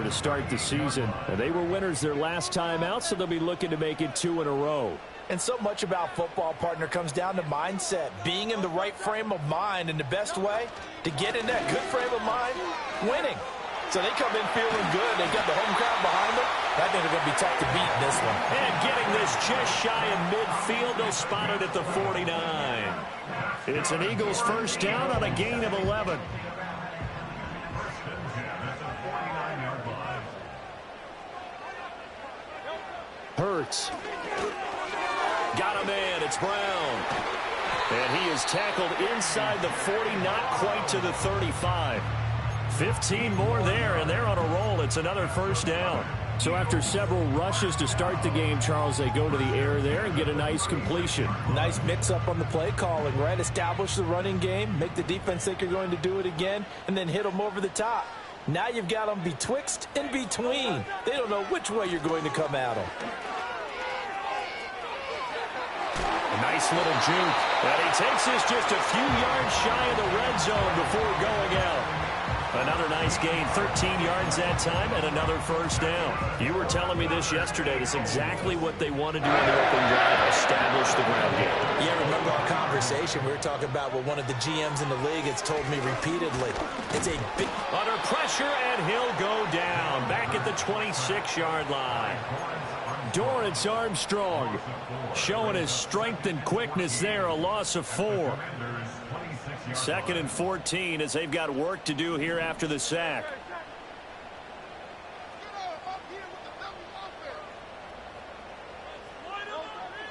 to start the season. And they were winners their last time out, so they'll be looking to make it 2 in a row. And so much about football, partner, comes down to mindset. Being in the right frame of mind, and the best way to get in that good frame of mind, winning. So they come in feeling good. They got the home crowd behind them. I think they're going to be tough to beat in this one. And getting this just shy of midfield, they'll spot it at the 49. It's an Eagles first down on a gain of 11. Hurts. Got a man. It's Brown. And he is tackled inside the 40, not quite to the 35. 15 more there, and they're on a roll. It's another first down. So after several rushes to start the game, Charles, they go to the air there and get a nice completion. Nice mix-up on the play calling, right? Establish the running game, make the defense think you're going to do it again, and then hit them over the top. Now you've got them betwixt and between. They don't know which way you're going to come at them. A nice little juke. And he takes this just a few yards shy of the red zone before going out. Another nice gain, 13 yards that time, and another first down. You were telling me this yesterday. It's exactly what they want to do in the open drive, establish the ground game. Yeah, remember our conversation. We were talking about what one of the GMs in the league has told me repeatedly. It's a big... Under pressure, and he'll go down. Back at the 26-yard line. Dorrance Armstrong showing his strength and quickness there, a loss of 4. 2nd and 14 as they've got work to do here after the sack.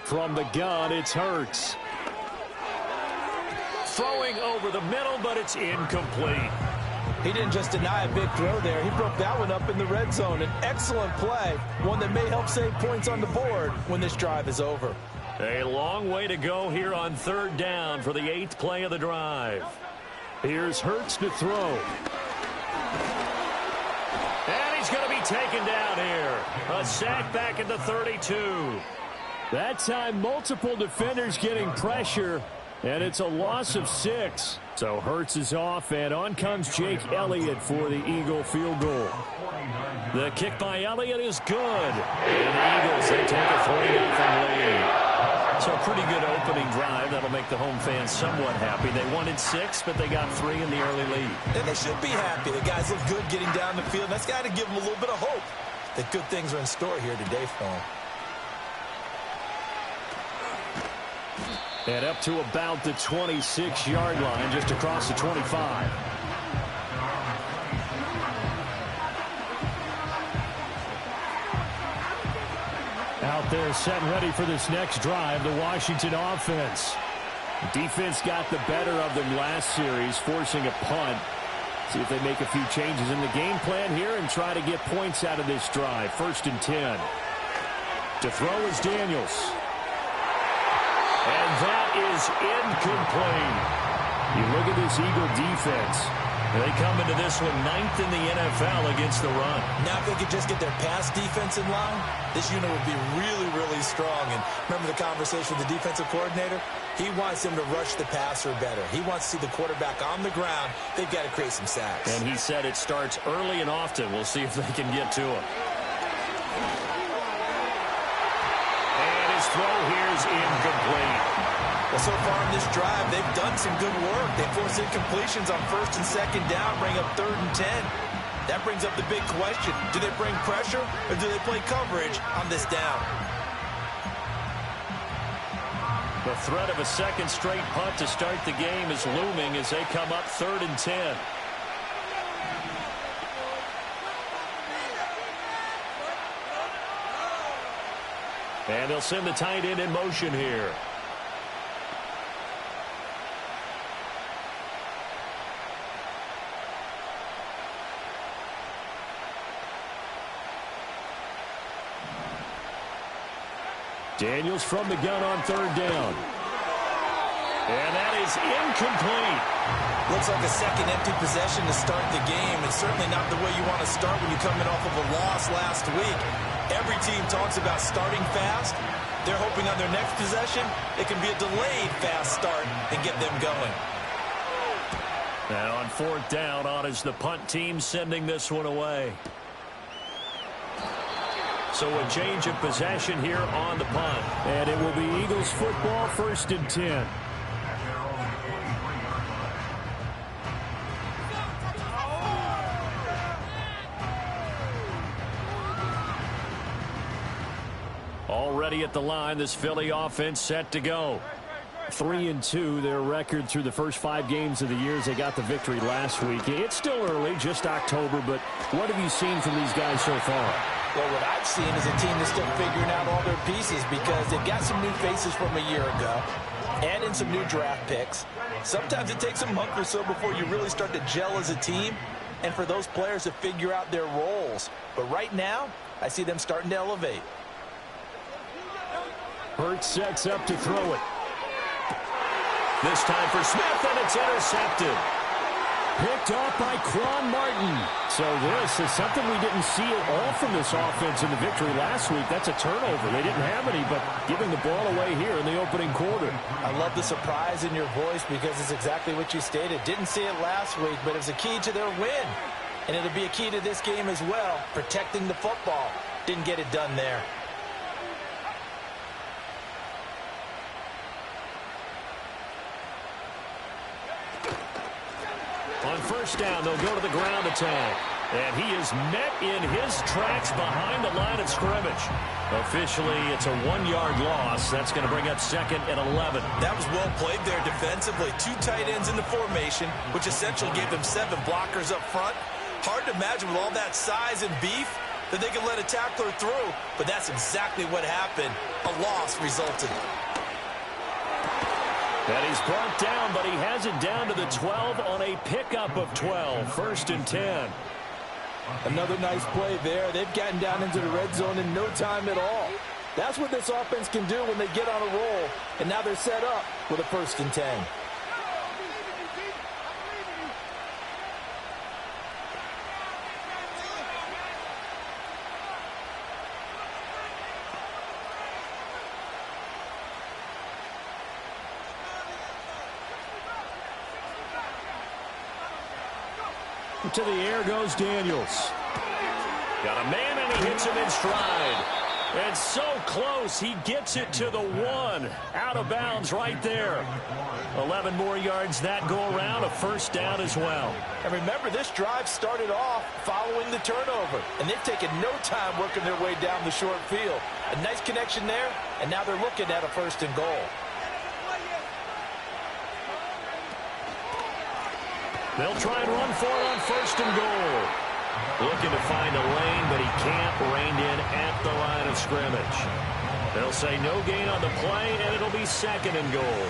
From the gun, it's Hurts. Throwing over the middle, but it's incomplete. He didn't just deny a big throw there. He broke that one up in the red zone. An excellent play, one that may help save points on the board when this drive is over. A long way to go here on 3rd down for the 8th play of the drive. Here's Hurts to throw. And he's going to be taken down here. A sack back at the 32. That time, multiple defenders getting pressure, and it's a loss of 6. So Hurts is off, and on comes Jake Elliott for the Eagle field goal. The kick by Elliott is good. And the Eagles, they take a 3-0 lead. So a pretty good opening drive. That'll make the home fans somewhat happy. They wanted 6, but they got 3 in the early lead. And they should be happy. The guys look good getting down the field. That's got to give them a little bit of hope that good things are in store here today for them. And up to about the 26-yard line, just across the 25. Out there set and ready for this next drive, the Washington offense. Defense got the better of them last series, forcing a punt. See if they make a few changes in the game plan here and try to get points out of this drive. 1st and 10. To throw is Daniels. And that is incomplete. You look at this Eagle defense. They come into this one 9th in the NFL against the run. Now if they could just get their pass defense in line, this unit would be really, really strong. And remember the conversation with the defensive coordinator? He wants them to rush the passer better. He wants to see the quarterback on the ground. They've got to create some sacks. And he said it starts early and often. We'll see if they can get to him. And his throw here is incomplete. Well, so far in this drive, they've done some good work. They force incompletions on 1st and 2nd down, bring up 3rd and 10. That brings up the big question. Do they bring pressure or do they play coverage on this down? The threat of a 2nd straight punt to start the game is looming as they come up 3rd and 10. And they'll send the tight end in motion here. Daniels from the gun on 3rd down. And that is incomplete. Looks like a second empty possession to start the game. It's certainly not the way you want to start when you're coming off of a loss last week. Every team talks about starting fast. They're hoping on their next possession, it can be a delayed fast start and get them going. And on 4th down, on is the punt team sending this one away. So a change of possession here on the punt. And it will be Eagles football, 1st and 10. Already at the line, this Philly offense set to go. 3-2, their record through the first 5 games of the year as they got the victory last week. It's still early, just October, but what have you seen from these guys so far? Well, what I've seen is a team that's still figuring out all their pieces because they've got some new faces from a year ago and in some new draft picks. Sometimes it takes a month or so before you really start to gel as a team and for those players to figure out their roles. But right now, I see them starting to elevate. Hurts sets up to throw it. This time for Smith, and it's intercepted. Picked off by Quan Martin. So this is something we didn't see at all from this offense in the victory last week. That's a turnover. They didn't have any, but giving the ball away here in the opening quarter. I love the surprise in your voice because it's exactly what you stated. Didn't see it last week, but it was a key to their win. And it'll be a key to this game as well, protecting the football. Didn't get it done there. On first down, they'll go to the ground attack. And he is met in his tracks behind the line of scrimmage. Officially, it's a 1-yard loss. That's going to bring up 2nd and 11. That was well played there defensively. 2 tight ends in the formation, which essentially gave them 7 blockers up front. Hard to imagine with all that size and beef that they could let a tackler through. But that's exactly what happened. A loss resulted. And he's brought down, but he has it down to the 12 on a pickup of 12. 1st and 10. Another nice play there. They've gotten down into the red zone in no time at all. That's what this offense can do when they get on a roll. And now they're set up with a 1st and 10. To the air goes Daniels. Got a man, and he hits him in stride. And so close, he gets it to the 1. Out of bounds right there. 11 more yards that go around, a 1st down as well. And remember, this drive started off following the turnover. And they've taken no time working their way down the short field. A nice connection there, and now they're looking at a 1st and goal. They'll try and run for it on 1st and goal. Looking to find a lane, but he can't rein in at the line of scrimmage. They'll say no gain on the play, and it'll be 2nd and goal.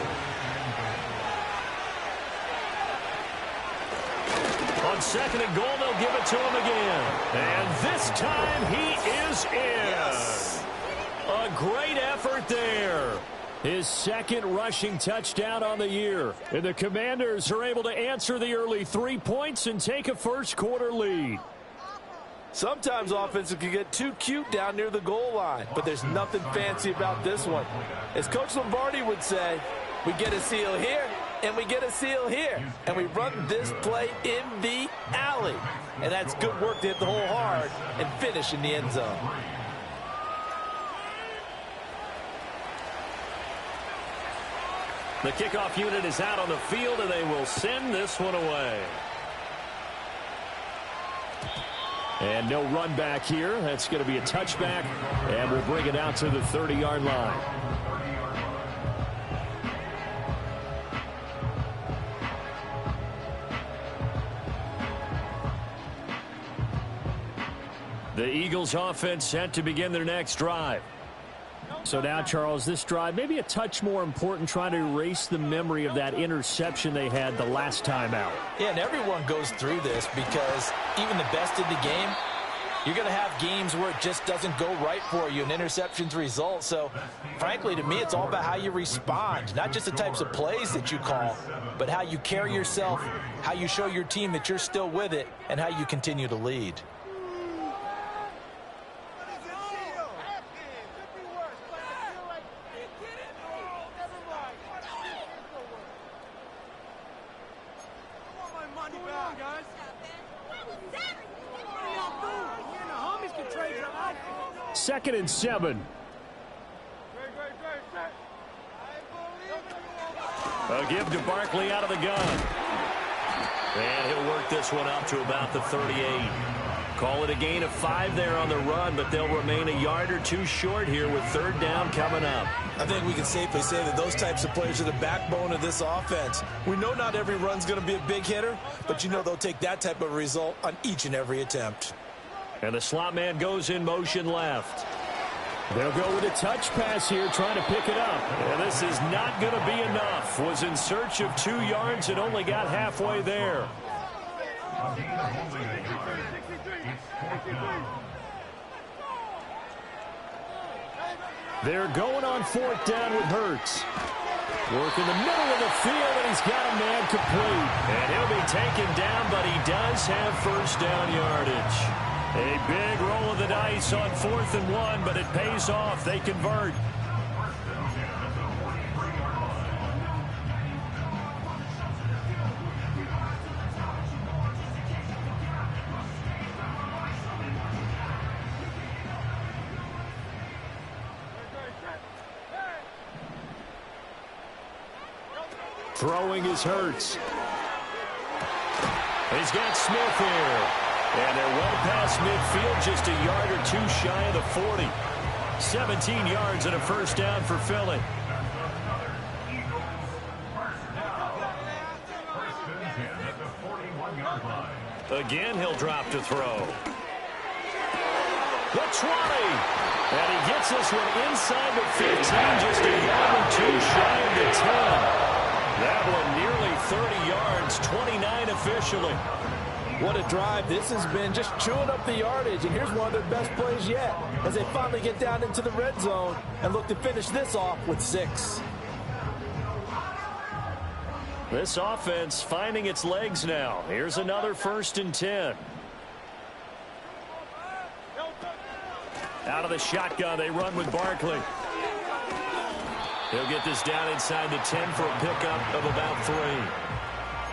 On 2nd and goal, they'll give it to him again. And this time he is in. Yes. A great effort there. His 2nd rushing touchdown on the year. And the Commanders are able to answer the early 3 points and take a first-quarter lead. Sometimes offenses can get too cute down near the goal line, but there's nothing fancy about this one. As Coach Lombardi would say, we get a seal here, and we get a seal here, and we run this play in the alley. And that's good work to hit the hole hard and finish in the end zone. The kickoff unit is out on the field, and they will send this one away. And no run back here. That's going to be a touchback, and we'll bring it out to the 30-yard line. The Eagles offense set to begin their next drive. So now, Charles, this drive maybe a touch more important, trying to erase the memory of that interception they had the last time out. Yeah, and everyone goes through this because even the best in the game, you're going to have games where it just doesn't go right for you and interceptions result. So, frankly, to me, it's all about how you respond, not just the types of plays that you call, but how you carry yourself, how you show your team that you're still with it, and how you continue to lead. 2nd and 7. A give to Barkley out of the gun. And he'll work this one up to about the 38. Call it a gain of 5 there on the run, but they'll remain a yard or two short here with 3rd down coming up. I think we can safely say that those types of players are the backbone of this offense. We know not every run's going to be a big hitter, but you know they'll take that type of result on each and every attempt. And the slot man goes in motion left. They'll go with a touch pass here, trying to pick it up. And this is not going to be enough. Was in search of 2 yards and only got halfway there. They're going on 4th down with Hurts. Work in the middle of the field, and he's got a man complete. And he'll be taken down, but he does have 1st down yardage. A big roll of the dice on 4th and 1, but it pays off. They convert. Throwing is Hurts. He's got Smith here. And they're well past midfield, just a yard or 2 shy of the 40. 17 yards and a 1st down for Philly. Again, he'll drop to throw. The 20. And he gets this one inside the 15, just a yard or 2 shy of the 10. That one nearly 30 yards, 29 officially. What a drive. This has been just chewing up the yardage, and here's one of their best plays yet as they finally get down into the red zone and look to finish this off with 6. This offense finding its legs now. Here's another 1st and 10. Out of the shotgun, they run with Barkley. He'll get this down inside the 10 for a pickup of about 3.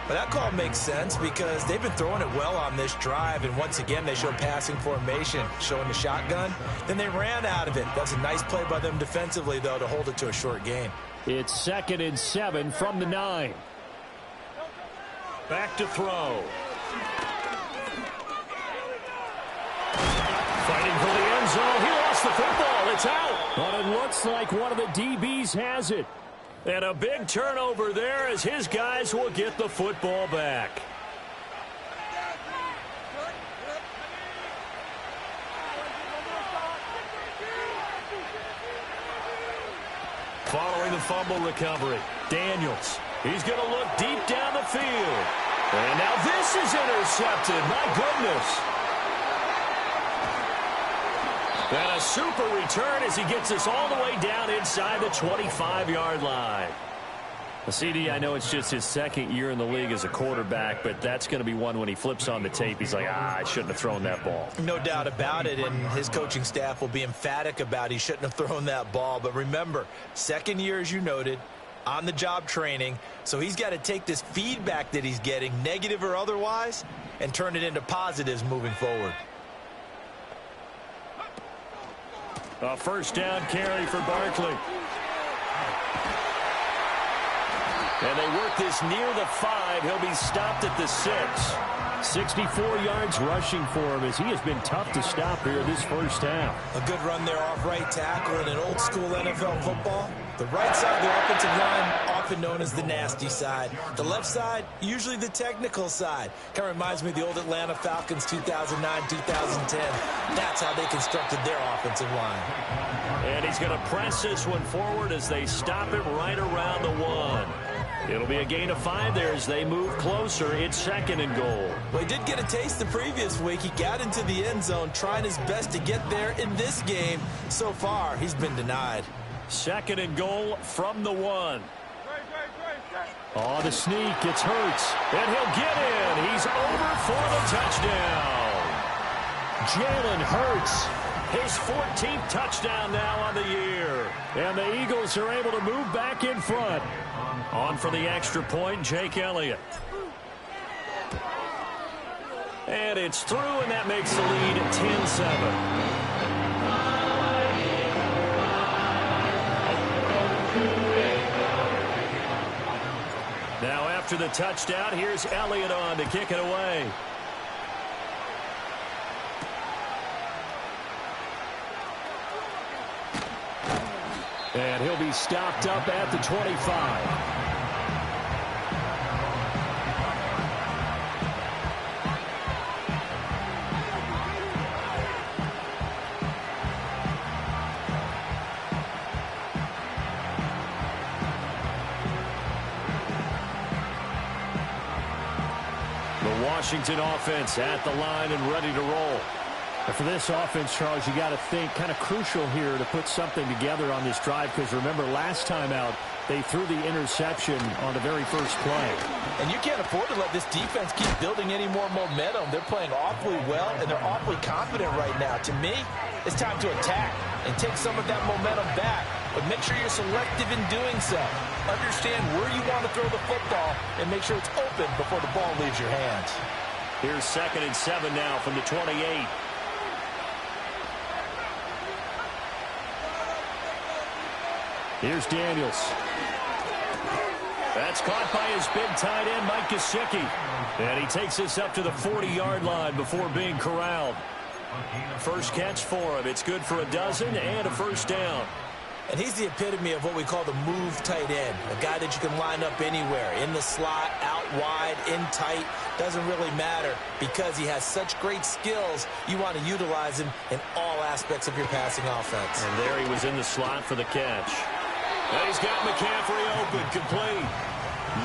But that call makes sense because they've been throwing it well on this drive, and once again they show passing formation, showing the shotgun. Then they ran out of it. That's a nice play by them defensively, though, to hold it to a short gain. It's 2nd and 7 from the 9. Back to throw. Fighting for the end zone. He lost the football. It's out. But it looks like one of the DBs has it. And a big turnover there as his guys will get the football back. Following the fumble recovery, Daniels. He's going to look deep down the field. And now this is intercepted. My goodness. And a super return as he gets us all the way down inside the 25-yard line. CD, I know it's just his 2nd year in the league as a quarterback, but that's going to be one when he flips on the tape. He's like, I shouldn't have thrown that ball. No doubt about it, and his coaching staff will be emphatic about he shouldn't have thrown that ball. But remember, 2nd year, as you noted, on-the-job training, so he's got to take this feedback that he's getting, negative or otherwise, and turn it into positives moving forward. A 1st down carry for Barkley. And they work this near the 5. He'll be stopped at the 6. 64 yards rushing for him as he has been tough to stop here this first half. A good run there off right tackle in an old-school NFL football. The right side of the offensive line, often known as the nasty side. The left side, usually the technical side. Kind of reminds me of the old Atlanta Falcons 2009-2010. That's how they constructed their offensive line. And he's going to press this one forward as they stop him right around the 1. It'll be a gain of 5 there as they move closer. It's 2nd and goal. Well, he did get a taste the previous week. He got into the end zone, trying his best to get there in this game. So far, he's been denied. 2nd and goal from the 1. Oh, the sneak. It's Hurts. And he'll get in. He's over for the touchdown. Jalen Hurts. His 14th touchdown now on the year. And the Eagles are able to move back in front. On for the extra point, Jake Elliott. And it's through, and that makes the lead 10-7. after the touchdown. Here's Elliott on to kick it away. And he'll be stopped up at the 25. Washington offense at the line and ready to roll. And for this offense, Charles, you got to think kind of crucial here to put something together on this drive, because remember last time out they threw the interception on the very first play. And you can't afford to let this defense keep building any more momentum. They're playing awfully well, and they're awfully confident right now. To me, it's time to attack and take some of that momentum back, but make sure you're selective in doing so. Understand where you want to throw the football and make sure it's open before the ball leaves your hands. Here's 2nd and 7 now from the 28. Here's Daniels. That's caught by his big tight end, Mike Gesicki. And he takes this up to the 40-yard line before being corralled. First catch for him. It's good for a dozen and a first down. And he's the epitome of what we call the move tight end, a guy that you can line up anywhere, in the slot, out wide, in tight, doesn't really matter because he has such great skills. You want to utilize him in all aspects of your passing offense. And there he was in the slot for the catch. And he's got McCaffrey open, complete.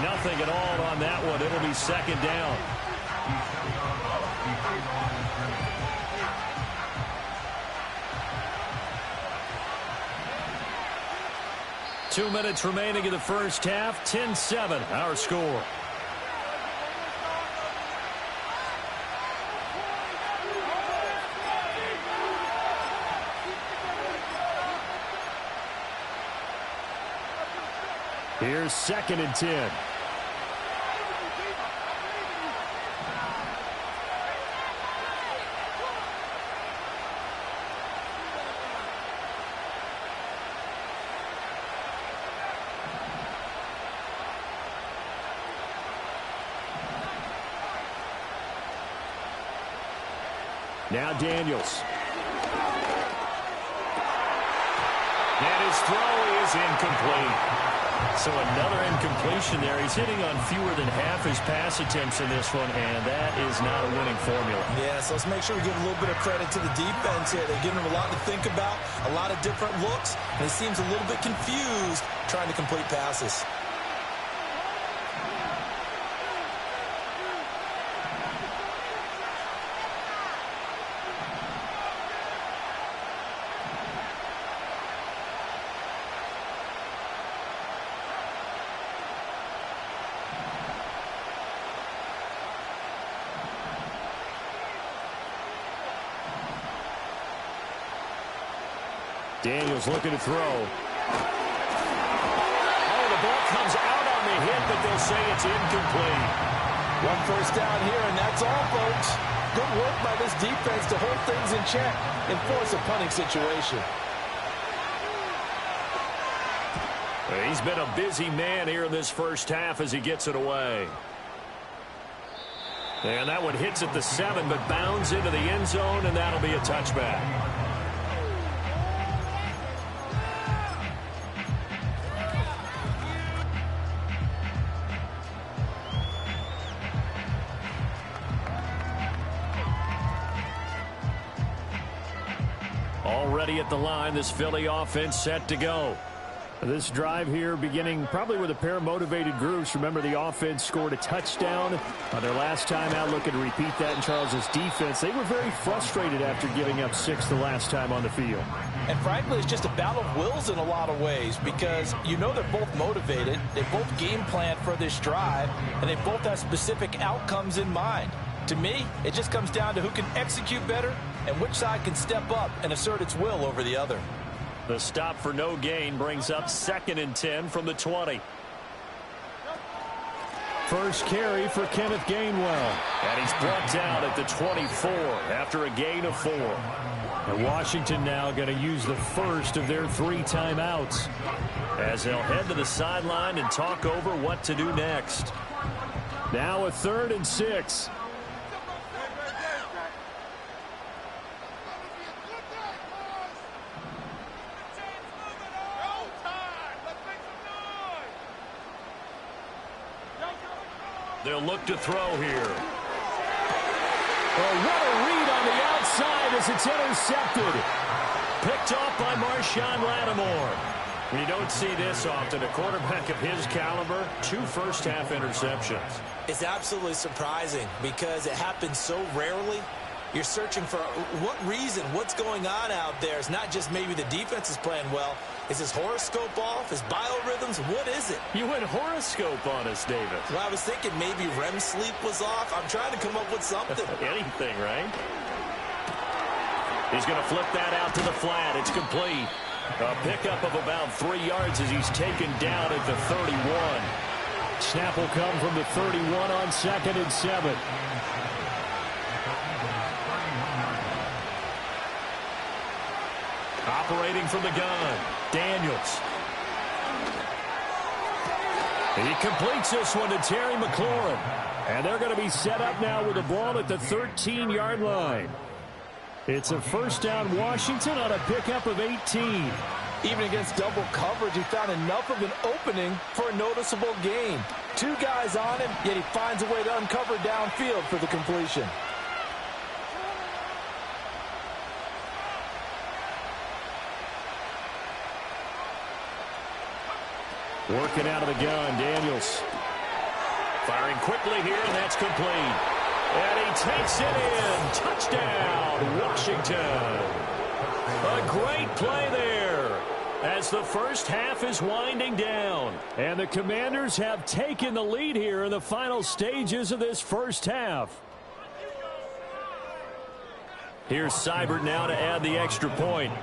Nothing at all on that one. It'll be second down. Two minutes remaining in the first half. 10-7, our score. Here's 2nd and 10. Now Daniels. And his throw is incomplete. So another incompletion there. He's hitting on fewer than half his pass attempts in this one, and that is not a winning formula. Yeah, so let's make sure we give a little bit of credit to the defense here. They're giving him a lot to think about, a lot of different looks, and he seems a little bit confused trying to complete passes. Daniels looking to throw. Oh, the ball comes out on the hit, but they'll say it's incomplete. One first down here, and that's all, folks. Good work by this defense to hold things in check and force a punting situation. He's been a busy man here in this first half as he gets it away. And that one hits at the 7, but bounds into the end zone, and that'll be a touchback. Already at the line, this Philly offense set to go. This drive here beginning probably with a pair of motivated groups. Remember, the offense scored a touchdown on their last time out, looking to repeat that in Charles's defense. They were very frustrated after giving up 6 the last time on the field. And frankly, it's just a battle of wills in a lot of ways, because you know they're both motivated, they both game planned for this drive, and they both have specific outcomes in mind. To me, it just comes down to who can execute better and which side can step up and assert its will over the other. The stop for no gain brings up 2nd and 10 from the 20. First carry for Kenneth Gainwell. And he's brought down at the 24 after a gain of 4. And Washington now going to use the first of their 3 timeouts, as they'll head to the sideline and talk over what to do next. Now a 3rd and 6. They'll look to throw here. Oh, what a read on the outside as it's intercepted. Picked off by Marshawn Lattimore. You don't see this often. A quarterback of his caliber, 2 first-half interceptions. It's absolutely surprising because it happens so rarely. You're searching for what reason, what's going on out there. It's not just maybe the defense is playing well. Is his horoscope off? His biorhythms? What is it? You went horoscope on us, David. Well, I was thinking maybe REM sleep was off. I'm trying to come up with something. Anything, right? He's going to flip that out to the flat. It's complete. A pickup of about 3 yards as he's taken down at the 31. Snap will come from the 31 on 2nd and 7. Operating from the gun, Daniels. He completes this one to Terry McLaurin. And they're going to be set up now with the ball at the 13-yard line. It's a first down Washington on a pickup of 18. Even against double coverage, he found enough of an opening for a noticeable gain. 2 guys on him, yet he finds a way to uncover downfield for the completion. Working out of the gun, Daniels. Firing quickly here, and that's complete. And he takes it in. Touchdown, Washington. A great play there as the first half is winding down. And the Commanders have taken the lead here in the final stages of this first half. Here's Seibert now to add the extra point.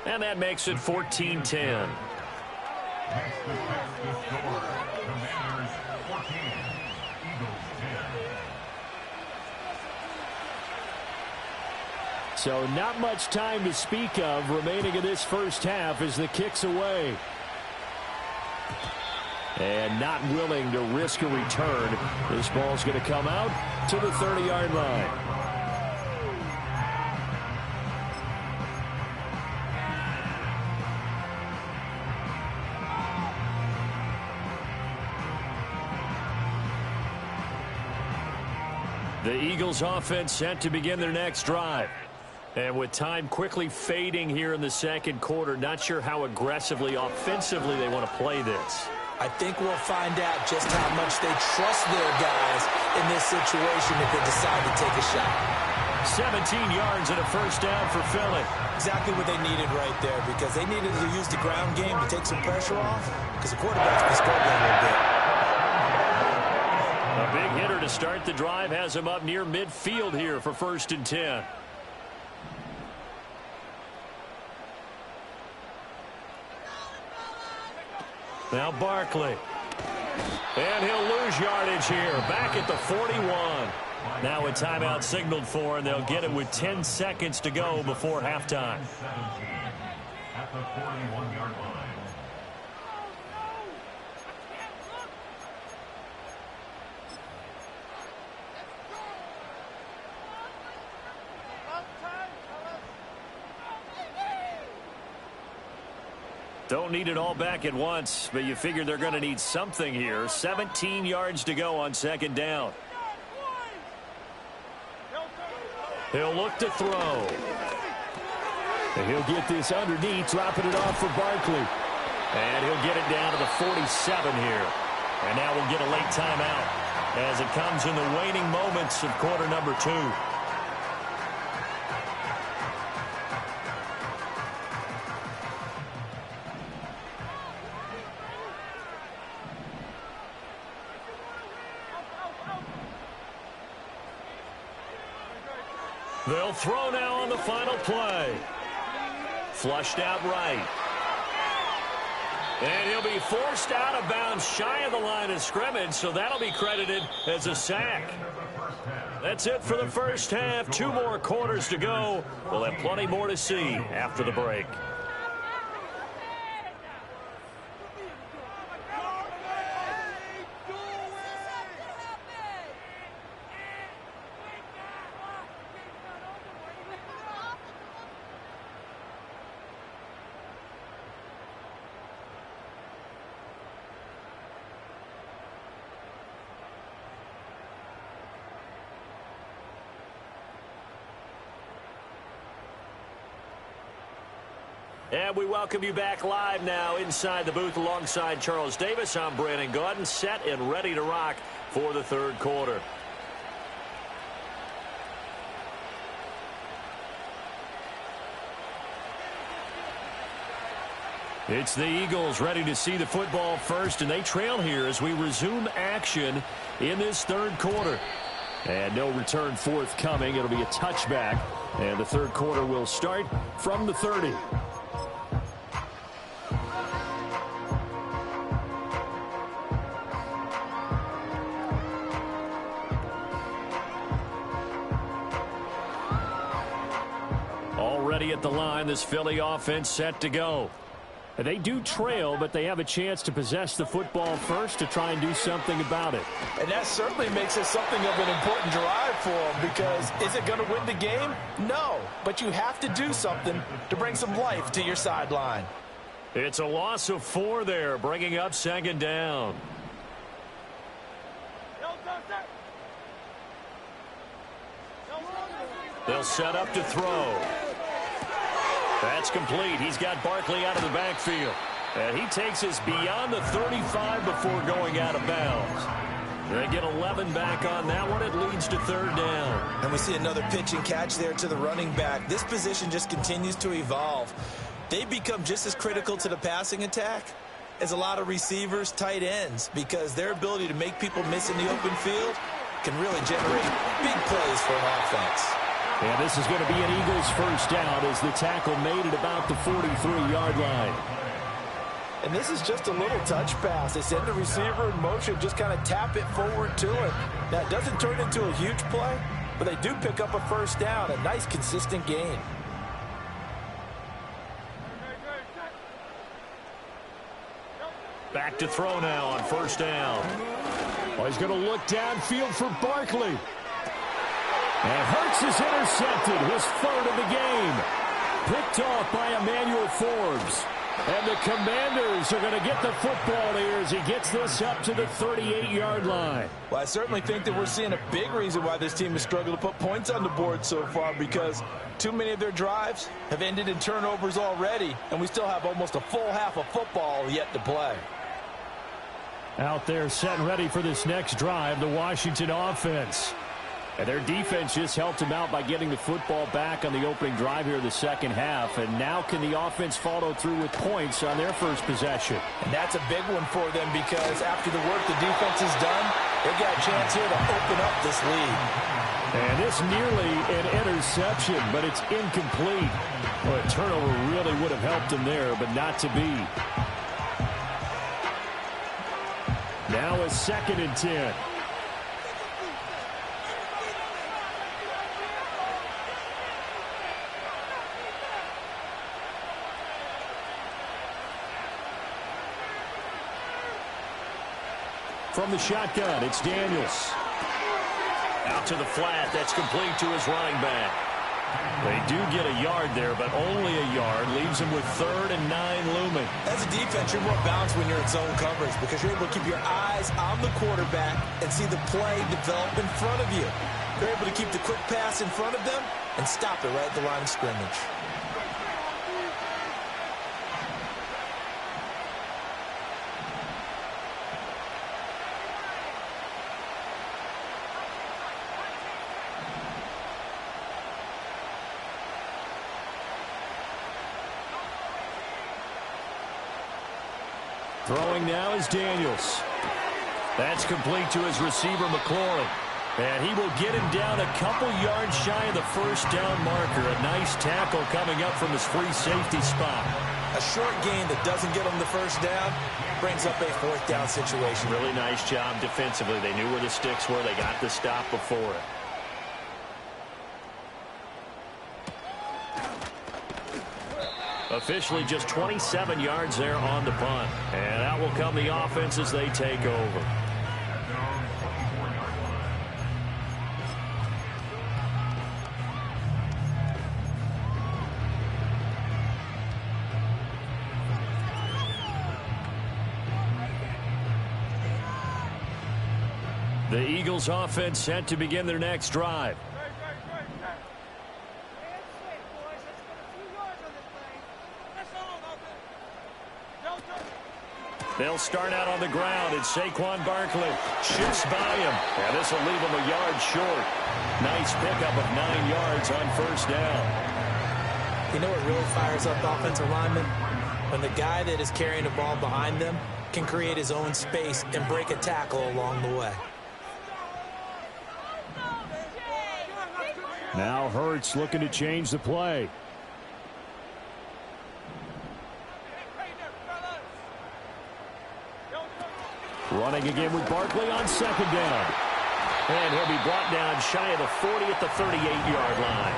And that makes it 14-10. So not much time to speak of remaining in this first half as the kick's away. And not willing to risk a return. This ball's going to come out to the 30-yard line. The Eagles offense set to begin their next drive. And with time quickly fading here in the second quarter, not sure how aggressively, offensively they want to play this. I think we'll find out just how much they trust their guys in this situation if they decide to take a shot. 17 yards and a first down for Philly. Exactly what they needed right there because they needed to use the ground game to take some pressure off because the quarterback's been struggling a little bit. A big hitter to start the drive has him up near midfield here for 1st and 10. Now Barkley. And he'll lose yardage here. Back at the 41. Now a timeout signaled for, and they'll get it with 10 seconds to go before halftime. At the 41-yard line. Don't need it all back at once, but you figure they're going to need something here. 17 yards to go on 2nd down. He'll look to throw. And he'll get this underneath, dropping it off for Barkley. And he'll get it down to the 47 here. And now we'll get a late timeout as it comes in the waning moments of quarter number 2. They'll throw now on the final play. Flushed out right. And he'll be forced out of bounds shy of the line of scrimmage, so that'll be credited as a sack. That's it for the first half. 2 more quarters to go. We'll have plenty more to see after the break. And we welcome you back live now inside the booth alongside Charles Davis. I'm Brandon Gaudin, set and ready to rock for the third quarter. It's the Eagles ready to see the football first, and they trail here as we resume action in this third quarter. And no return forthcoming. It'll be a touchback, and the third quarter will start from the 30. Already at the line, this Philly offense set to go. They do trail, but they have a chance to possess the football first to try and do something about it. And that certainly makes it something of an important drive for them, because is it going to win the game? No, but you have to do something to bring some life to your sideline. It's a loss of 4 there, bringing up second down. They'll set up to throw. That's complete. He's got Barkley out of the backfield. And he takes us beyond the 35 before going out of bounds. They get 11 back on that one. It leads to third down. And we see another pitch and catch there to the running back. This position just continues to evolve. They become just as critical to the passing attack as a lot of receivers, tight ends, because their ability to make people miss in the open field can really generate big plays for an offense. And this is going to be an Eagles first down as the tackle made at about the 43-yard line. And this is just a little touch pass. They send the receiver in motion, just kind of tap it forward to it. Now, it doesn't turn into a huge play, but they do pick up a first down, a nice, consistent gain. Back to throw now on first down. Well, he's going to look downfield for Barkley. And Hurts is intercepted, his third of the game. Picked off by Emmanuel Forbes. And the Commanders are going to get the football here as he gets this up to the 38-yard line. Well, I certainly think that we're seeing a big reason why this team has struggled to put points on the board so far, because too many of their drives have ended in turnovers already, and we still have almost a full half of football yet to play. Out there set and ready for this next drive, the Washington offense. And their defense just helped them out by getting the football back on the opening drive here in the second half. And now can the offense follow through with points on their first possession? And that's a big one for them, because after the work the defense has done, they've got a chance here to open up this lead. And it's nearly an interception, but it's incomplete. Well, a turnover really would have helped them there, but not to be. Now a 2nd and 10. From the shotgun, it's Daniels. Out to the flat. That's complete to his running back. They do get a yard there, but only a yard. Leaves him with 3rd and 9 looming. As a defense, you're more balanced when you're in zone coverage, because you're able to keep your eyes on the quarterback and see the play develop in front of you. You're able to keep the quick pass in front of them and stop it right at the line of scrimmage. Throwing now is Daniels. That's complete to his receiver, McLaurin. And he will get him down a couple yards shy of the first down marker. A nice tackle coming up from his free safety spot. A short gain that doesn't get him the first down brings up a 4th down situation. Really nice job defensively. They knew where the sticks were. They got the stop before it. Officially just 27 yards there on the punt. And out will come the offense as they take over. The Eagles offense set to begin their next drive. They'll start out on the ground. It's Saquon Barkley. Shoots by him. And this will leave him a yard short. Nice pickup of 9 yards on first down. You know what really fires up offensive linemen? When the guy that is carrying the ball behind them can create his own space and break a tackle along the way. Now Hurts looking to change the play. Running again with Barkley on second down. And he'll be brought down shy of the 40 at the 38-yard line.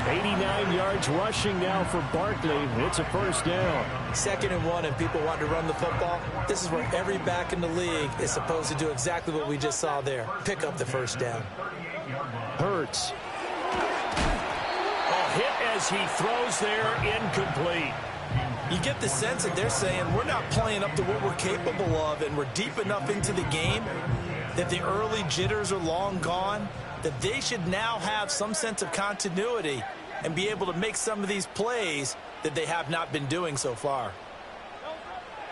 89 yards rushing now for Barkley. It's a first down. 2nd and 1 and people want to run the football. This is where every back in the league is supposed to do exactly what we just saw there. Pick up the first down. Hurts. A hit as he throws there, incomplete. You get the sense that they're saying we're not playing up to what we're capable of, and we're deep enough into the game that the early jitters are long gone, that they should now have some sense of continuity and be able to make some of these plays that they have not been doing so far.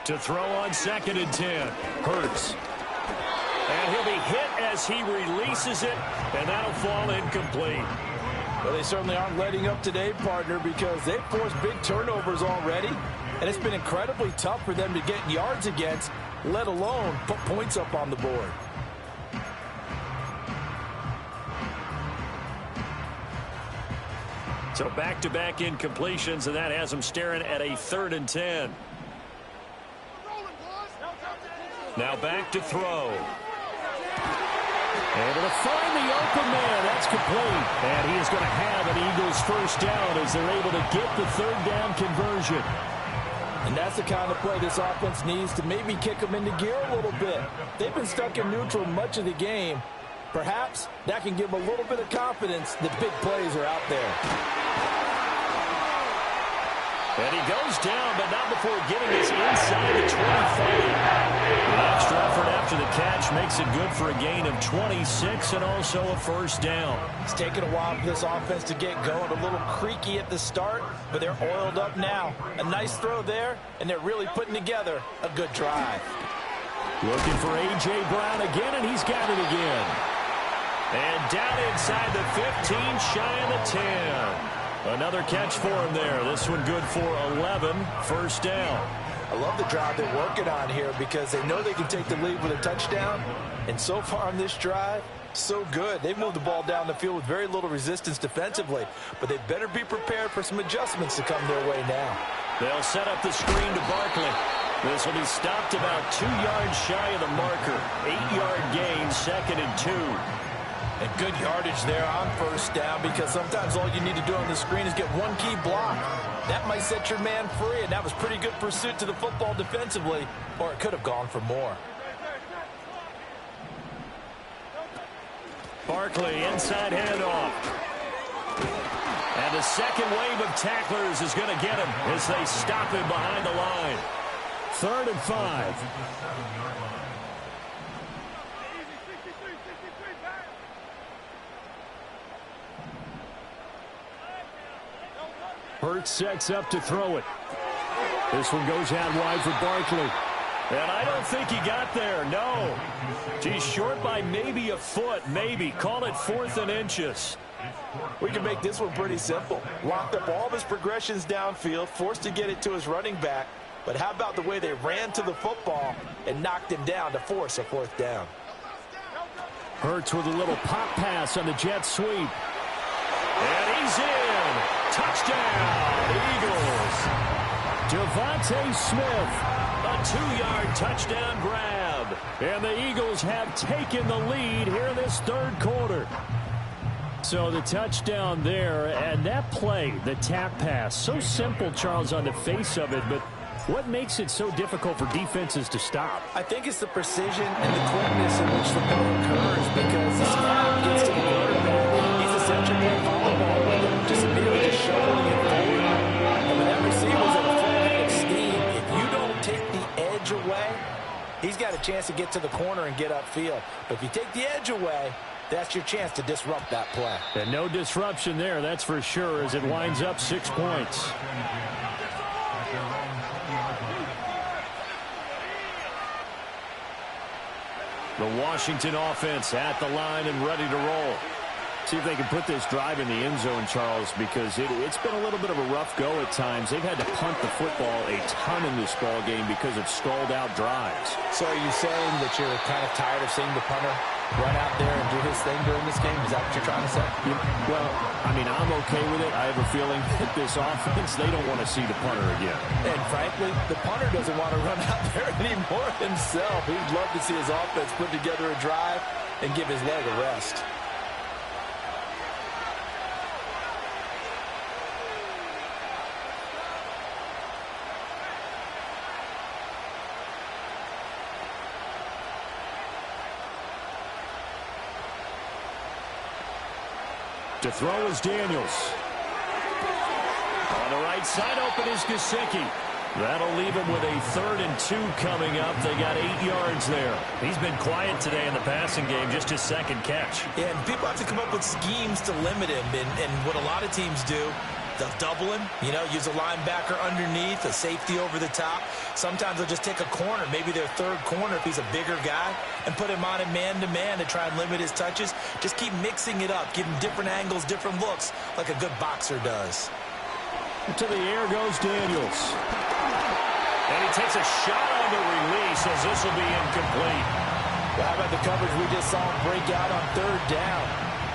To throw on 2nd and 10. Hurts. And he'll be hit as he releases it, and that'll fall incomplete. Well, they certainly aren't letting up today, partner, because they've forced big turnovers already, and it's been incredibly tough for them to get yards against, let alone put points up on the board. So back-to-back incompletions, and that has them staring at a 3rd and 10. Now back to throw. Able to find the open man. That's complete. And he is going to have an Eagles first down as they're able to get the 3rd down conversion. And that's the kind of play this offense needs to maybe kick them into gear a little bit. They've been stuck in neutral much of the game. Perhaps that can give them a little bit of confidence that big plays are out there. And he goes down, but not before getting us inside the 25. An extra effort after the catch makes it good for a gain of 26 and also a first down. It's taken a while for this offense to get going. A little creaky at the start, but they're oiled up now. A nice throw there, and they're really putting together a good drive. Looking for A.J. Brown again, and he's got it again. And down inside the 15, shy of the 10. Another catch for him there. This one good for 11, first down. I love the drive they're working on here because they know they can take the lead with a touchdown. And so far on this drive, so good. They've moved the ball down the field with very little resistance defensively. But they better be prepared for some adjustments to come their way now. They'll set up the screen to Barkley. This will be stopped about 2 yards shy of the marker. 8-yard gain, 2nd and 2. And good yardage there on first down because sometimes all you need to do on the screen is get one key block. That might set your man free, and that was pretty good pursuit to the football defensively, or it could have gone for more. Barkley, inside handoff. And the second wave of tacklers is going to get him as they stop him behind the line. 3rd and 5. Hurts sets up to throw it. This one goes out wide for Barkley. And I don't think he got there, no. He's short by maybe a foot, maybe. Call it 4th and inches. We can make this one pretty simple. Locked up all of his progressions downfield, forced to get it to his running back. But how about the way they ran to the football and knocked him down to force a 4th down? Hurts with a little pop pass on the jet sweep. And he's in. Touchdown, Eagles. Devontae Smith. A 2-yard touchdown grab. And the Eagles have taken the lead here in this 3rd quarter. So the touchdown there, and that play, the tap pass, so simple, Charles, on the face of it, but what makes it so difficult for defenses to stop? I think it's the precision and the quickness in which the play occurs because the snap gets to the quarterback. He's essentially playing volleyball with him, just merely just shoveling it forward. And when that receiver's at a full head of steam, if you don't take the edge away, he's got a chance to get to the corner and get upfield. But if you take the edge away, that's your chance to disrupt that play. And no disruption there, that's for sure, as it winds up 6 points. The Washington offense at the line and ready to roll. See if they can put this drive in the end zone, Charles, because it's been a little bit of a rough go at times. They've had to punt the football a ton in this ball game because of stalled-out drives. So are you saying that you're kind of tired of seeing the punter run out there and do his thing during this game? Is that what you're trying to say? Well, I mean, I'm okay with it. I have a feeling that this offense, they don't want to see the punter again. And frankly, the punter doesn't want to run out there anymore himself. He'd love to see his offense put together a drive and give his leg a rest. To throw is Daniels. On the right side, open is Gesicki. That'll leave him with a 3rd and 2 coming up. They got 8 yards there. He's been quiet today in the passing game, just his 2nd catch. Yeah, and people have to come up with schemes to limit him. And what a lot of teams do, they'll double him, use a linebacker underneath, a safety over the top. Sometimes they'll just take a corner, maybe their 3rd corner if he's a bigger guy, and put him on a man-to-man to try and limit his touches. Just keep mixing it up, give him different angles, different looks, like a good boxer does. To the air goes Daniels. And he takes a shot on the release as this will be incomplete. Well, how about the coverage we just saw him break out on 3rd down?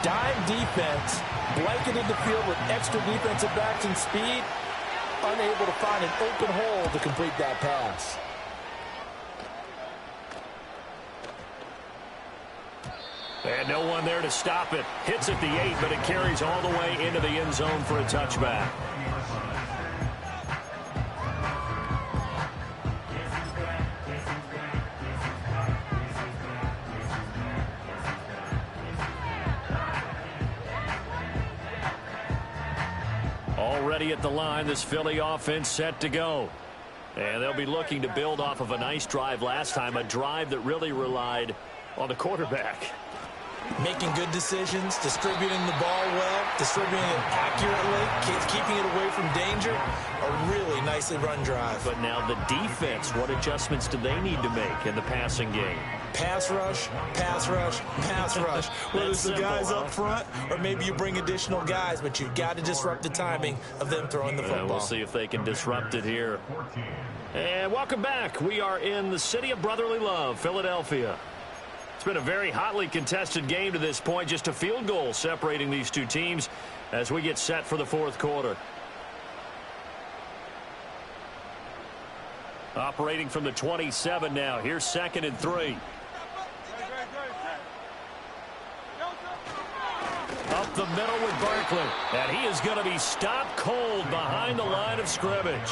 Dime defense, blanketed the field with extra defensive backs and speed, unable to find an open hole to complete that pass. And no one there to stop it. Hits at the 8, but it carries all the way into the end zone for a touchback. Already at the line, this Philly offense set to go. And they'll be looking to build off of a nice drive last time, a drive that really relied on the quarterback. Making good decisions, distributing the ball well, distributing it accurately, keeping it away from danger. A really nicely run drive. But now the defense, what adjustments do they need to make in the passing game? Pass rush, pass rush, pass rush. Whether it's the guys up front or maybe you bring additional guys, but you've got to disrupt the timing of them throwing the football. We'll see if they can disrupt it here. And welcome back. We are in the city of brotherly love, Philadelphia. It's been a very hotly contested game to this point. Just a field goal separating these two teams as we get set for the 4th quarter. Operating from the 27 now. Here's 2nd and 3. Up the middle with Barkley. And he is going to be stopped cold behind the line of scrimmage.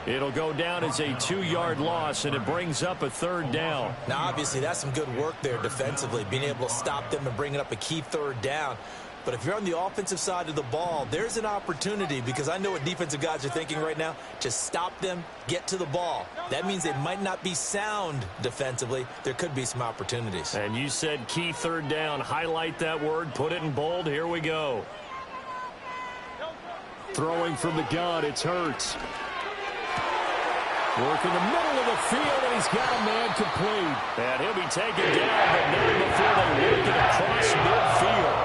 It'll go down as a 2-yard loss, and it brings up a 3rd down. Now, obviously, that's some good work there defensively, being able to stop them and bringing up a key 3rd down. But if you're on the offensive side of the ball, there's an opportunity, because I know what defensive guys are thinking right now. Just stop them, get to the ball. That means they might not be sound defensively. There could be some opportunities. And you said key 3rd down. Highlight that word, put it in bold. Here we go. Throwing from the gun, it's Hurts. Work in the middle of the field, and he's got a man complete. And he'll be taken down, but not before they work it across midfield.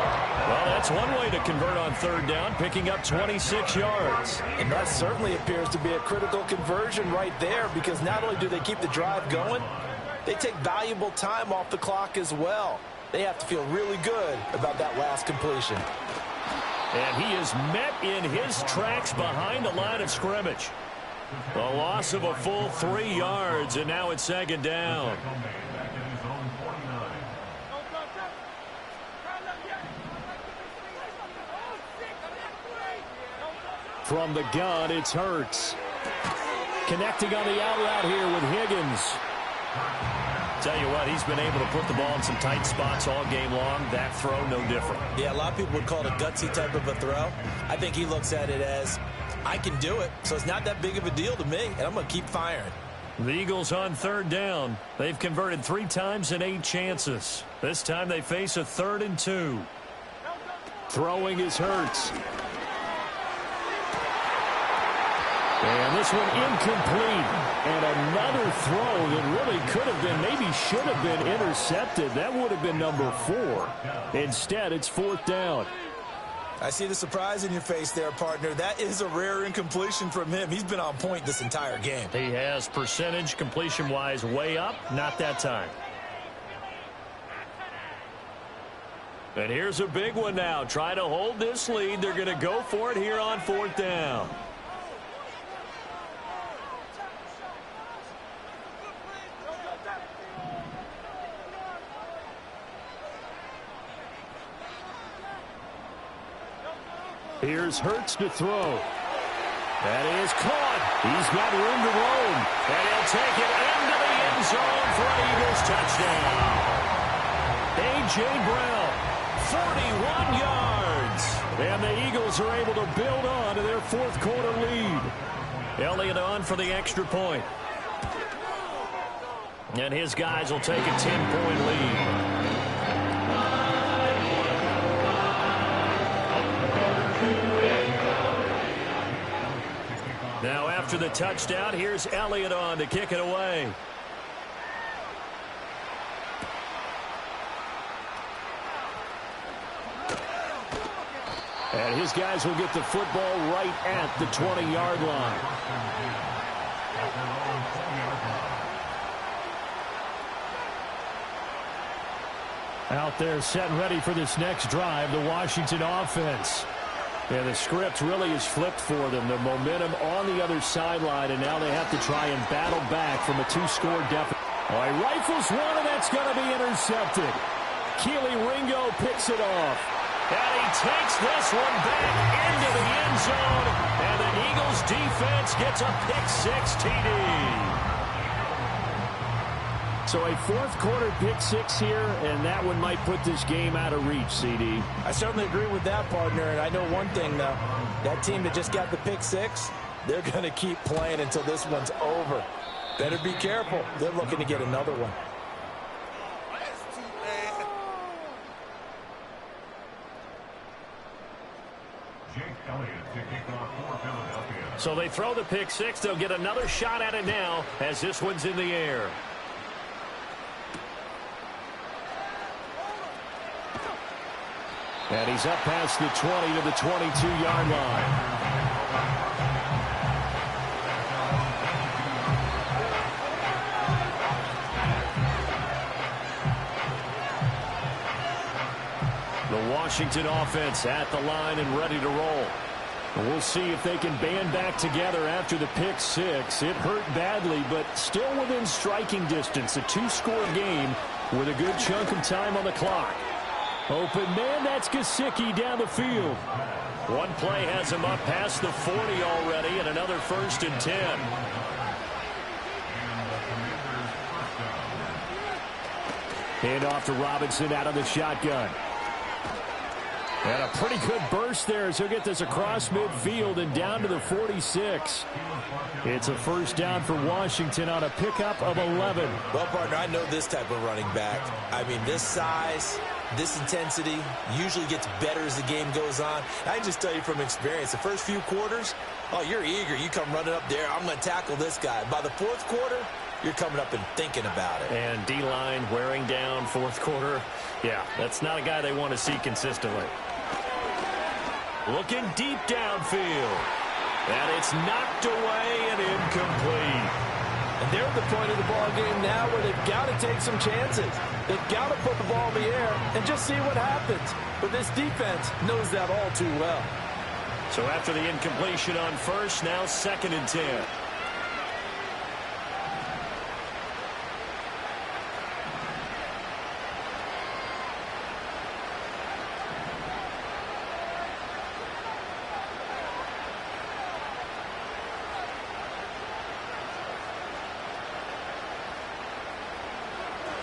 Well, that's one way to convert on 3rd down, picking up 26 yards. And that certainly appears to be a critical conversion right there, because not only do they keep the drive going, they take valuable time off the clock as well. They have to feel really good about that last completion. And he is met in his tracks behind the line of scrimmage. A loss of a full 3 yards, and now it's 2nd down. From the gun, it's Hurts. Connecting on the out route here with Higgins. Tell you what, he's been able to put the ball in some tight spots all game long. That throw, no different. Yeah, a lot of people would call it a gutsy type of a throw. I think he looks at it as, I can do it, so it's not that big of a deal to me, and I'm going to keep firing. The Eagles on 3rd down. They've converted 3 times in 8 chances. This time they face a 3rd and 2. Throwing is Hurts. And this one incomplete. And another throw that really could have been, maybe should have been intercepted. That would have been number 4. Instead, it's 4th down. I see the surprise in your face there, partner. That is a rare incompletion from him. He's been on point this entire game. He has percentage completion-wise way up. Not that time. And here's a big one now. Trying to hold this lead. They're going to go for it here on 4th down. Here's Hurts to throw. That is caught. He's got room to roam. And he'll take it into the end zone for an Eagles touchdown. A.J. Brown, 41 yards. And the Eagles are able to build on to their 4th quarter lead. Elliott on for the extra point. And his guys will take a 10-point lead. Now after the touchdown, here's Elliott on to kick it away. And his guys will get the football right at the 20-yard line. Out there set and ready for this next drive, the Washington offense. And the script really is flipped for them. The momentum on the other sideline, and now they have to try and battle back from a 2-score deficit. Oh, he rifles one, and that's going to be intercepted. Keely Ringo picks it off. And he takes this one back into the end zone. And the Eagles defense gets a pick-6 TD. So a 4th quarter pick-6 here, and that one might put this game out of reach, CD. I certainly agree with that, partner. And I know one thing, though. That team that just got the pick-6, they're going to keep playing until this one's over. Better be careful. They're looking to get another one. So they throw the pick-6. They'll get another shot at it now as this one's in the air. And he's up past the 20 to the 22-yard line. The Washington offense at the line and ready to roll. And we'll see if they can band back together after the pick-6. It hurt badly, but still within striking distance. A 2-score game with a good chunk of time on the clock. Open man, that's Gesicki down the field. One play has him up past the 40 already, and another 1st and 10. Hand off to Robinson out of the shotgun. And a pretty good burst there as he'll get this across midfield and down to the 46. It's a 1st down for Washington on a pickup of 11. Well, partner, I know this type of running back. I mean, this size, this intensity usually gets better as the game goes on. I can just tell you from experience, the first few quarters, oh, you're eager. You come running up there, I'm going to tackle this guy. By the 4th quarter, you're coming up and thinking about it. And D-line wearing down 4th quarter. Yeah, that's not a guy they want to see consistently. Looking deep downfield. And it's knocked away and incomplete. And they're at the point of the ball game now where they've got to take some chances. They've got to put the ball in the air and just see what happens. But this defense knows that all too well. So after the incompletion on 1st, now 2nd and 10.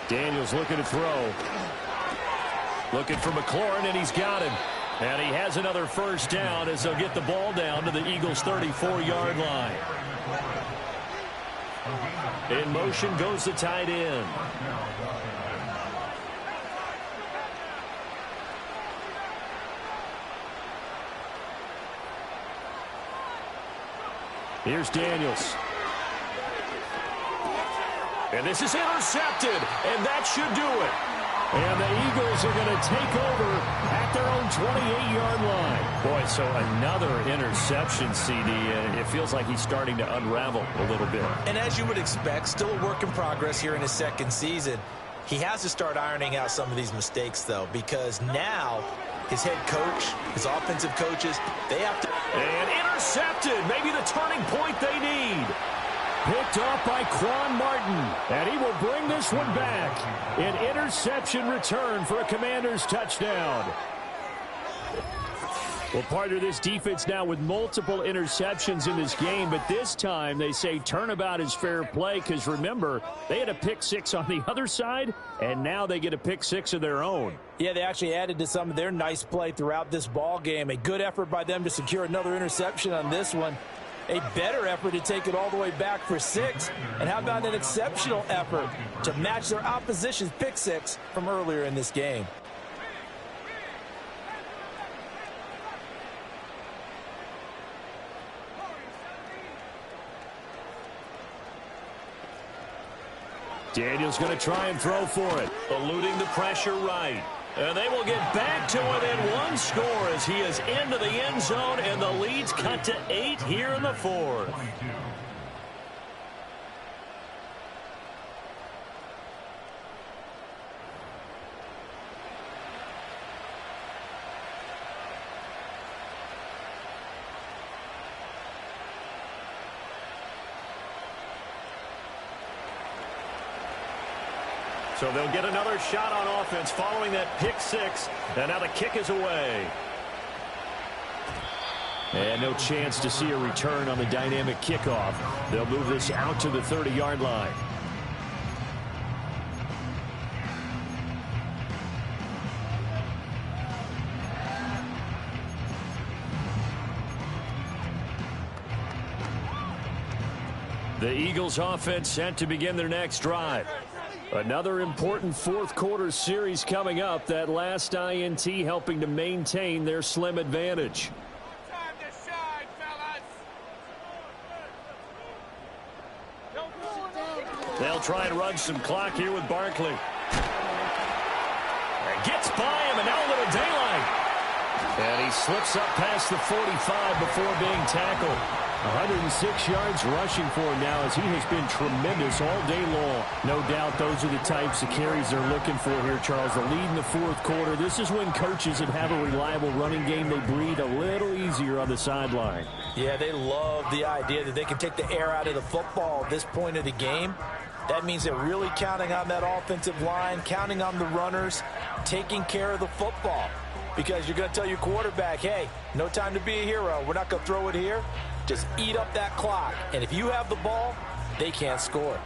Daniels looking to throw. Looking for McLaurin, and he's got him. And he has another 1st down as they'll get the ball down to the Eagles' 34-yard line. In motion goes the tight end. Here's Daniels. And this is intercepted, and that should do it. And the Eagles are going to take over at their own 28-yard line. Boy, so another interception, CD, and it feels like he's starting to unravel a little bit. And as you would expect, still a work in progress here in his second season. He has to start ironing out some of these mistakes, though, because now his head coach, his offensive coaches, they have to... And intercepted, maybe the turning point they need. Picked off by Quan Martin, and he will bring this one back. An interception return for a Commanders touchdown. Well, part of this defense now with multiple interceptions in this game, but this time they say turnabout is fair play because, remember, they had a pick six on the other side, and now they get a pick six of their own. Yeah, they actually added to some of their nice play throughout this ball game. A good effort by them to secure another interception on this one. A better effort to take it all the way back for 6. And how about an exceptional effort to match their opposition's pick six from earlier in this game? Daniels going to try and throw for it. Eluding the pressure right. And they will get back to within one score as he is into the end zone, and the lead's cut to 8 here in the fourth. So they'll get another shot on offense following that pick six. And now the kick is away. And no chance to see a return on the dynamic kickoff. They'll move this out to the 30-yard line. The Eagles offense set to begin their next drive. Another important fourth quarter series coming up. That last INT helping to maintain their slim advantage. Time to shine, fellas. They'll try and run some clock here with Barkley. And gets by him, and now a little daylight. And he slips up past the 45 before being tackled. 106 yards rushing for him now as he has been tremendous all day long. No doubt those are the types of carries they're looking for here, Charles. The lead in the fourth quarter. This is when coaches that have a reliable running game, they breathe a little easier on the sideline. Yeah, they love the idea that they can take the air out of the football at this point of the game. That means they're really counting on that offensive line, counting on the runners, taking care of the football. Because you're going to tell your quarterback, hey, no time to be a hero. We're not going to throw it here. Just eat up that clock. And if you have the ball, they can't score.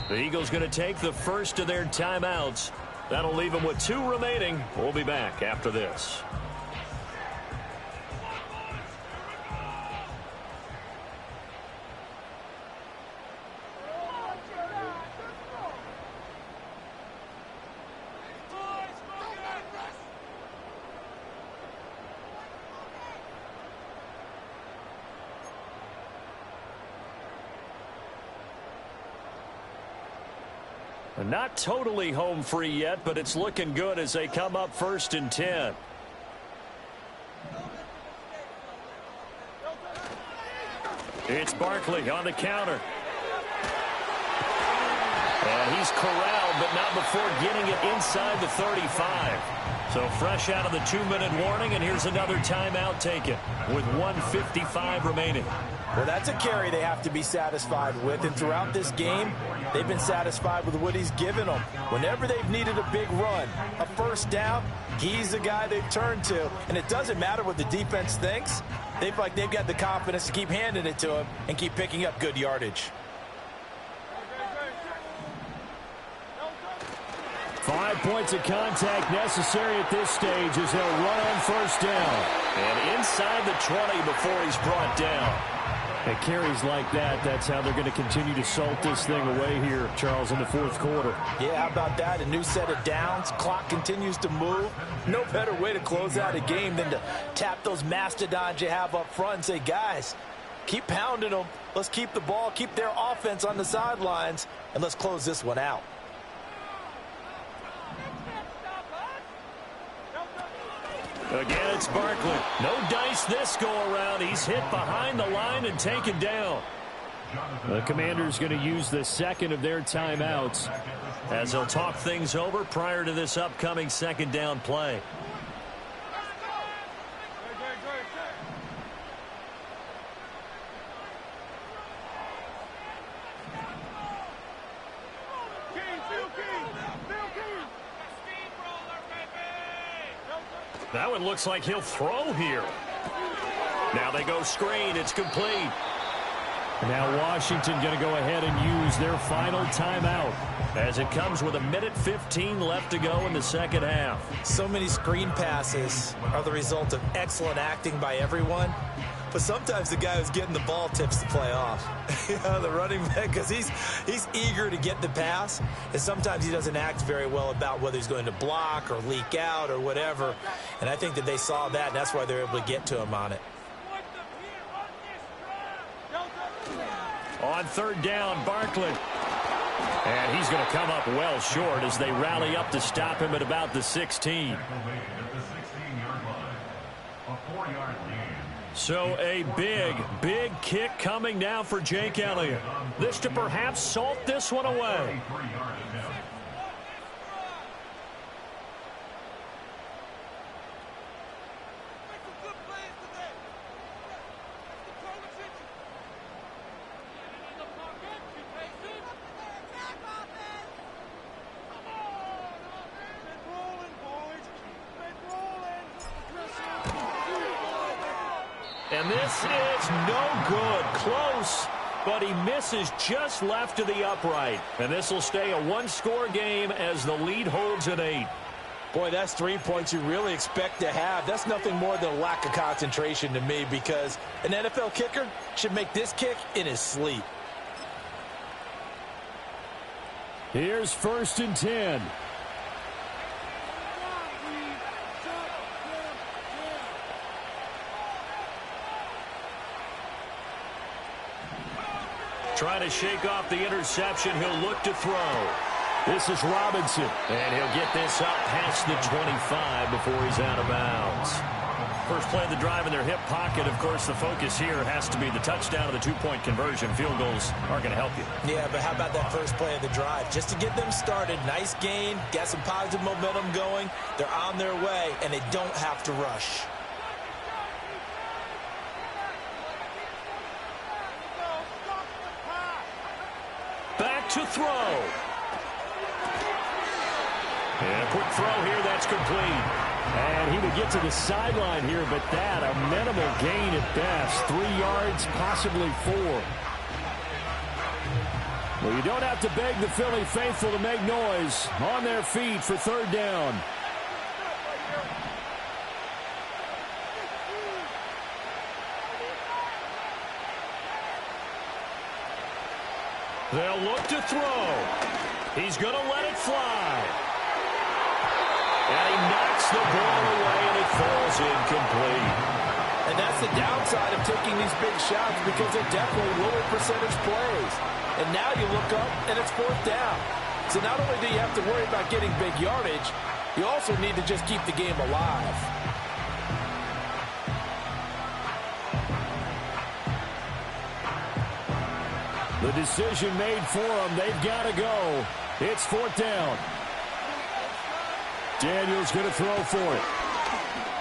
The Eagles going to take the first of their timeouts. That'll leave them with 2 remaining. We'll be back after this. Not totally home free yet, but it's looking good as they come up 1st and 10. It's Barkley on the counter. And he's corralled, but not before getting it inside the 35. So fresh out of the 2-minute warning, and here's another timeout taken with 1:55 remaining. Well, that's a carry they have to be satisfied with. And throughout this game, they've been satisfied with what he's given them. Whenever they've needed a big run, a first down, he's the guy they've turned to. And it doesn't matter what the defense thinks. They feel like they've got the confidence to keep handing it to him and keep picking up good yardage. 5 points of contact necessary at this stage as they'll run on first down. And inside the 20 before he's brought down. And carries like that, that's how they're going to continue to salt this thing away here, Charles, in the fourth quarter. Yeah, how about that? A new set of downs. Clock continues to move. No better way to close out a game than to tap those mastodons you have up front and say, guys, keep pounding them. Let's keep the ball, keep their offense on the sidelines, and let's close this one out. Again, it's Barkley. No dice this go-around. He's hit behind the line and taken down. The Commanders going to use the second of their timeouts as they'll talk things over prior to this upcoming second down play. That one looks like he'll throw here. Now they go screen. It's complete. Now Washington going to go ahead and use their final timeout as it comes with 1:15 left to go in the second half. So many screen passes are the result of excellent acting by everyone. But sometimes the guy who's getting the ball tips the play off. The running back, because he's eager to get the pass, and sometimes he doesn't act very well about whether he's going to block or leak out or whatever. And I think that they saw that, and that's why they're able to get to him on it. On third down, Barkley. And he's going to come up well short as they rally up to stop him at about the 16. So a big kick coming now for Jake Elliott. This to perhaps salt this one away. And this is no good. Close, but he misses just left of the upright. And this will stay a one-score game as the lead holds at 8. Boy, that's 3 points you really expect to have. That's nothing more than a lack of concentration to me, because an NFL kicker should make this kick in his sleep. Here's 1st and 10. Trying to shake off the interception. He'll look to throw. This is Robinson. And he'll get this up past the 25 before he's out of bounds. First play of the drive in their hip pocket. Of course, the focus here has to be the touchdown of the two-point conversion. Field goals aren't going to help you. Yeah, but how about that first play of the drive? Just to get them started, nice gain, got some positive momentum going. They're on their way, and they don't have to rush. Back to throw. And a quick throw here, that's complete. And he would get to the sideline here, but that, a minimal gain at best. 3 yards, possibly 4. Well, you don't have to beg the Philly faithful to make noise. On their feet for third down. They'll look to throw. He's going to let it fly. And he knocks the ball away, and it falls incomplete. And that's the downside of taking these big shots, because they're definitely lower percentage plays. And now you look up, and it's 4th down. So not only do you have to worry about getting big yardage, you also need to just keep the game alive. The decision made for them. They've got to go. It's 4th down. Daniels going to throw for it.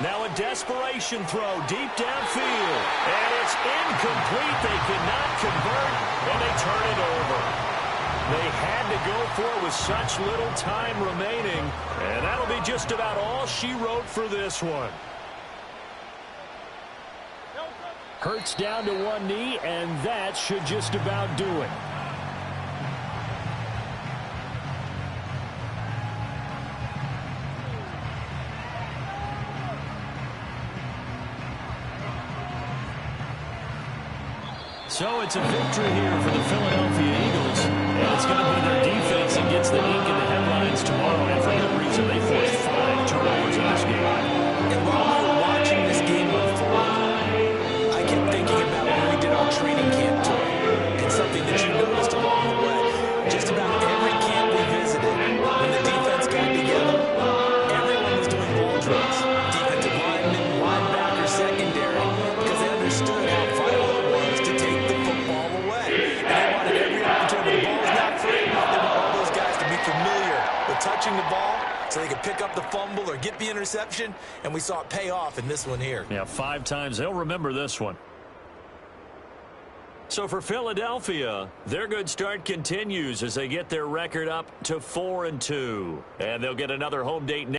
Now a desperation throw deep downfield. And it's incomplete. They cannot convert, and they turn it over. They had to go for it with such little time remaining. And that'll be just about all she wrote for this one. Hurts down to one knee, and that should just about do it. So it's a victory here for the Philadelphia Eagles, and it's going to be their defense that gets the ink in the headlines tomorrow, and for good reason. They forced 5 turnovers in this game. And while we were watching this game unfold, I kept thinking about when we did our training camp tour, and something that you noticed along the way. Just about every camp we visited, when the defense got together, everyone was doing ball drills. Defensive linemen, linebackers, secondary, because they understood how vital it was to take the football away. And they wanted every opportunity. The ball was not free. They want all those guys to be familiar with touching the ball so they could pick up the fumble or get the interception, and we saw it pay off in this one here. Yeah, 5 times. They'll remember this one. So for Philadelphia, their good start continues as they get their record up to 4-2. And they'll get another home date next